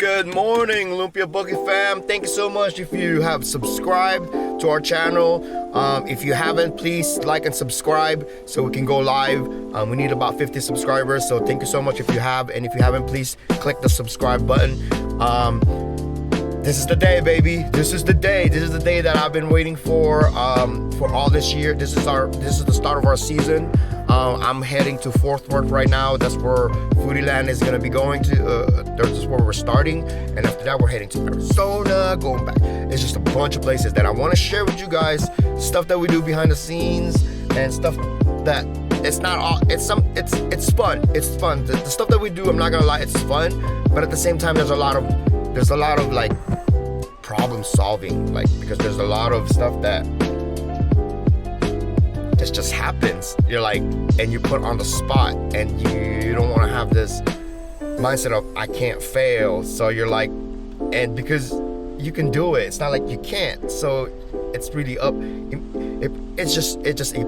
Good morning, Lumpia Bucket fam. Thank you so much if you have subscribed to our channel. If you haven't, please like and subscribe so we can go live. We need about 50 subscribers, so thank you so much if you have, and if you haven't, please click the subscribe button. This is the day, baby. This is the day. This is the day that I've been waiting for all this year. This is the start of our season. I'm heading to Fort Worth right now. That's where FoodieLand is gonna be going to. This is where we're starting, and after that, we're heading to Arizona, going back. It's just a bunch of places that I want to share with you guys. Stuff that we do behind the scenes and stuff that it's not all. It's fun. It's fun. The stuff that we do, I'm not gonna lie, it's fun. But at the same time, there's a lot of like problem solving, like, because there's a lot of stuff that just happens. You're like, and you're put on the spot, and you don't want to have this mindset of I can't fail. So you're like, and because you can do it, it's not like you can't. So it's really up. It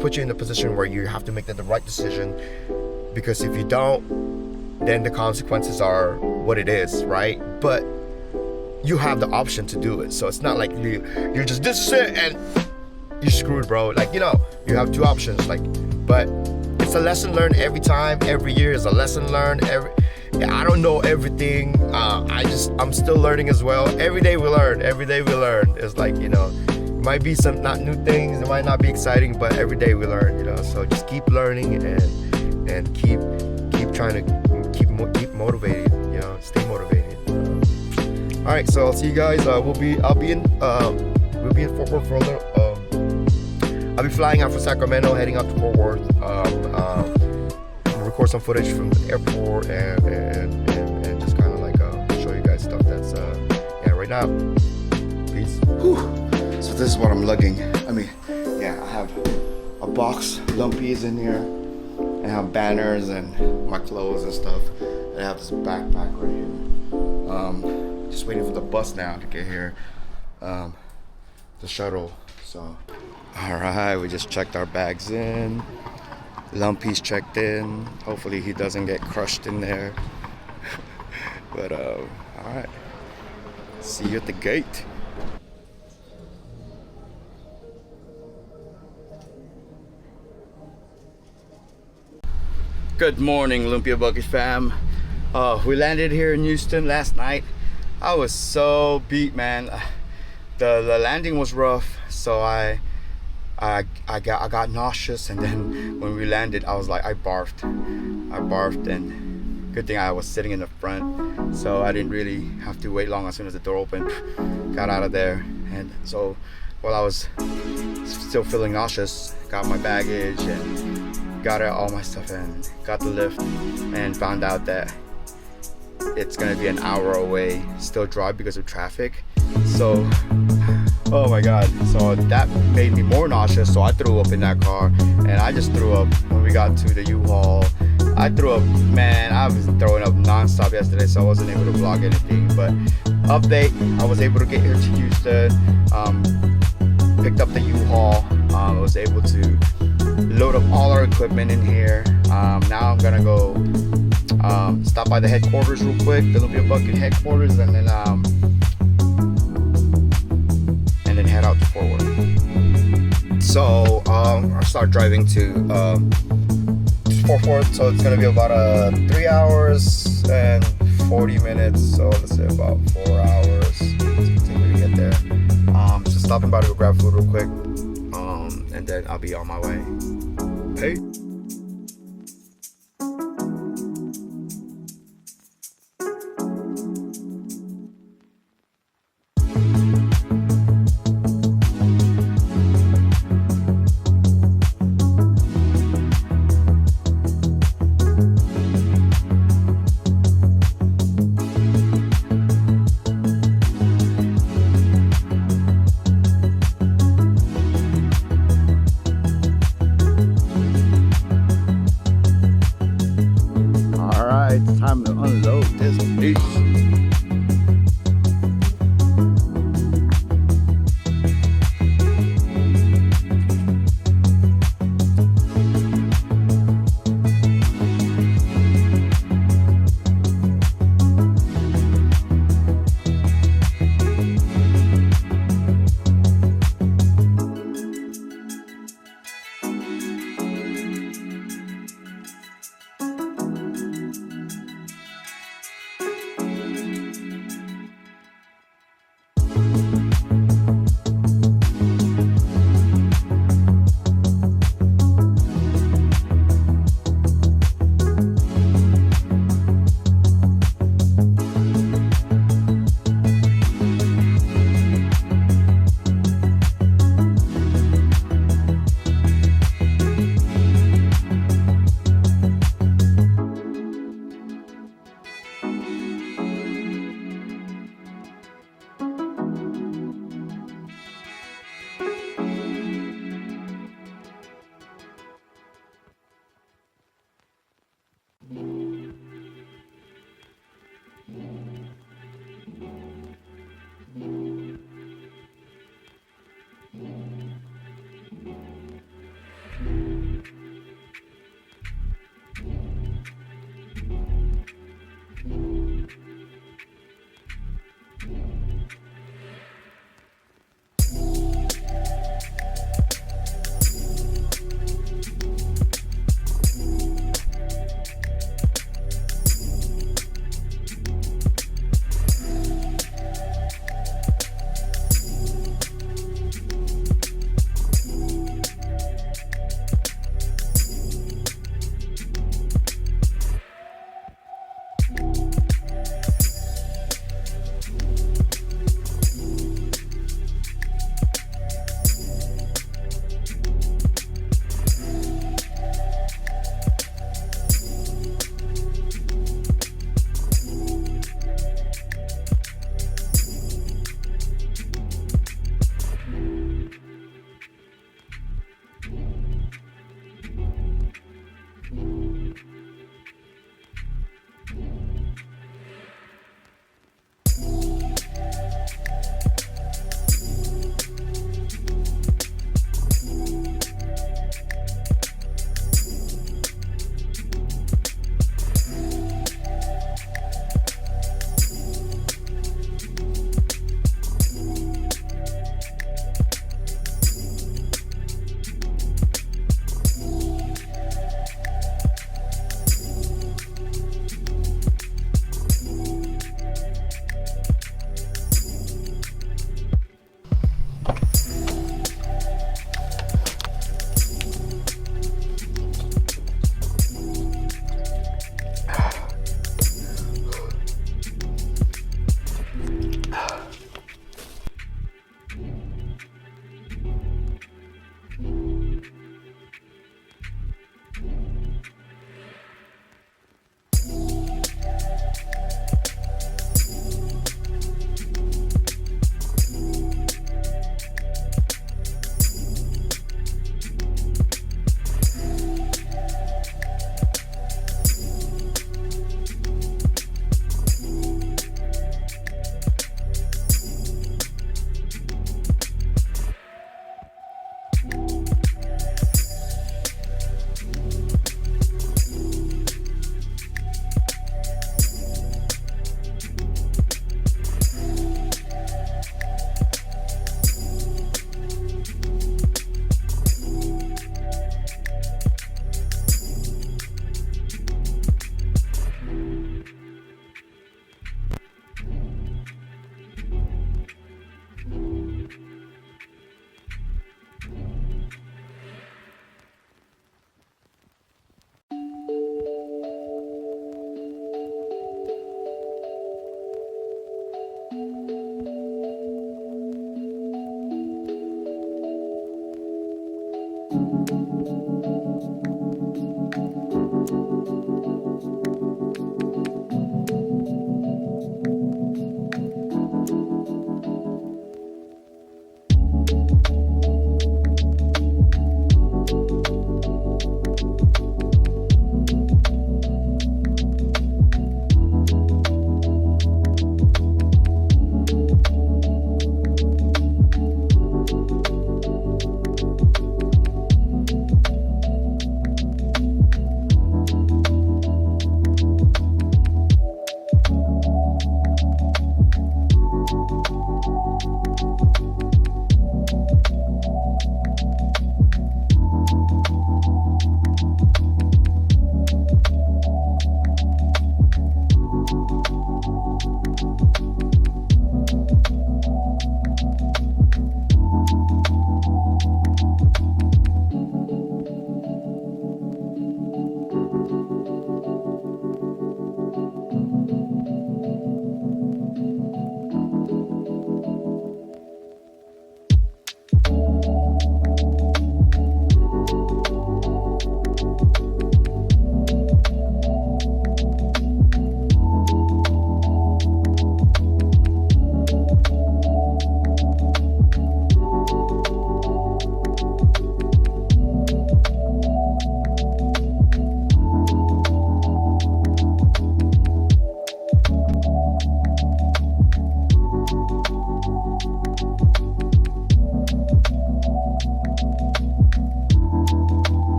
puts you in a position where you have to make the right decision, because if you don't, then the consequences are what it is, right? But you have the option to do it. So it's not like you're just, this is it, and you're screwed, bro. Like, you have two options. Like, but it's a lesson learned every time. Every year is a lesson learned. I don't know everything. I'm still learning as well. Every day we learn. Every day we learn. It's like, it might be some not new things. It might not be exciting, but every day we learn. So just keep learning and keep trying to keep motivated. Stay motivated. All right, so I'll see you guys. We'll be in Fort Worth for a little. I'll be flying out from Sacramento, heading out to Fort Worth. We'll record some footage from the airport and just kind of like show you guys stuff that's right now. Peace. Whew. So this is what I'm lugging. I have a box, Lumpies in here. I have banners and my clothes and stuff. And I have this backpack right here. Just waiting for the bus now to get here. The shuttle. So, all right, we just checked our bags in. Lumpy's checked in. Hopefully he doesn't get crushed in there. But all right, see you at the gate. Good morning, Lumpia Bucket fam. We landed here in Houston last night. I was so beat, man. The landing was rough, so I got nauseous, and then when we landed, I was like, I barfed, and good thing I was sitting in the front, so I didn't really have to wait long. As soon as the door opened, got out of there. And so while I was still feeling nauseous, got my baggage and got all my stuff in, got the lift, and found out that it's gonna be an hour away, still drive because of traffic. So, oh my god, so that made me more nauseous, so I threw up in that car. And I just threw up when we got to the U-Haul. I threw up, man. I was throwing up non-stop yesterday, so I wasn't able to vlog anything. But update, I was able to get here to Houston, picked up the U-Haul. I was able to load up all our equipment in here. Now I'm gonna go stop by the headquarters real quick, the Lumpia Bucket headquarters, and then head out to Fort Worth. So I'll start driving to Fort Worth. So it's gonna be about 3 hours and 40 minutes. So let's say about 4 hours to get there. Just stopping by to go grab food real quick, and then I'll be on my way. Hey.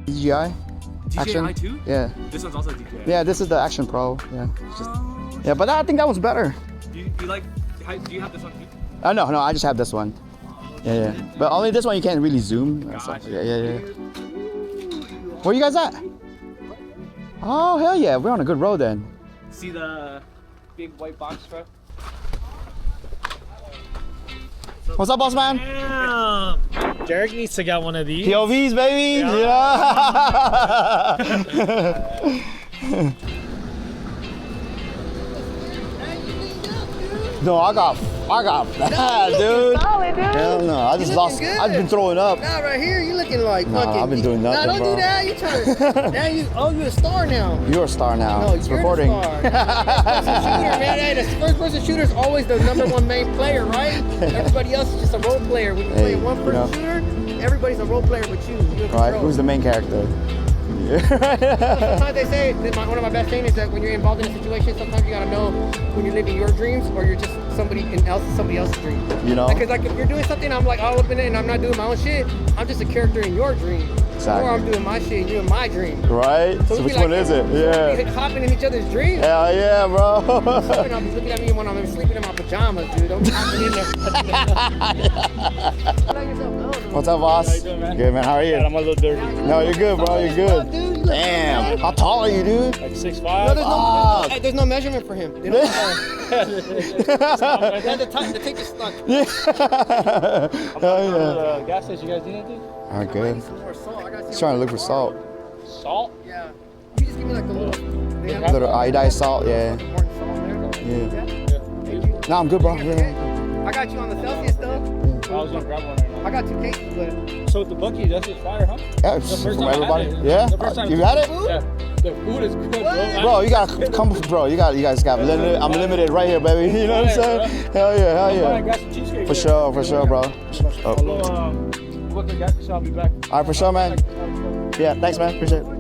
DJI? Action? DJI too? Yeah. This one's also DJI. Yeah, this is the Action Pro. Yeah. Yeah, but I think that one's better. Do you like? Do you have this one too? No, I just have this one. Yeah. But only this one you can't really zoom. Gotcha. Yeah. Where you guys at? Oh, hell yeah. We're on a good road then. See the big white box truck? What's up, boss man? Damn! Derek needs to get one of these. POVs, baby! Yeah! No, I got dude. Solid, dude. Hell no, I just lost. Good. I've been throwing up. Nah, right here, you looking like Nah, fucking. I've been doing nothing, Nah, don't bro. do that. You trying to. Now you a star now. You're a star now. No, it's you're recording. the star. First-person shooter, man. Hey, the first-person shooter is always the #1 main player, right? Everybody else is just a role player. When you play a one-person shooter, everybody's a role player but you. You're Right? Who's the main character? Sometimes they say that one of my best things is that when you're involved in a situation, sometimes you gotta know when you're living your dreams or you're just somebody else's dream. You know? Because like if you're doing something, I'm like all up in it and I'm not doing my own shit. I'm just a character in your dream. Exactly. Or I'm doing my shit and you're in my dream. Right? So we which be one like, is it? Yeah. We hopping in each other's dreams. Hell yeah, bro. I'll be looking at me when I'm sleeping in my pajamas, dude. Don't be hopping in there. What's up, boss? How you doing, man? Good, man. How are you? I'm a little dirty. No, you're good, bro. You're good. Dude, you look Damn. How tall are you, dude? Like 6'5". No, there's no measurement for him. They don't the take the stuck. Yeah. Hell yeah. Gas station, you guys need anything? All right, good. Some more salt. I got He's trying to look for salt. Salt? Yeah. You just give me like a little. They have Little iodized salt, yeah. important salt in there. Yeah. Thank you. No, I'm good, bro. Yeah. I got you on the Celsius stuff. I was gonna grab one right now. I got 2 cases, but So with the Bucky, that's just fire, huh? Yeah, it's The first from time I had everybody. it. Yeah? The first time You had it? Yeah. The food is good, bro. Bro, you gotta come, bro. You guys got limited. I'm limited right here, baby. You know what I'm saying? Hell yeah, hell I yeah. got some cheesecake. For sure, bro. I'll look at the gas station, I'll be back. All right, for sure, man. Yeah, thanks, man. Appreciate it.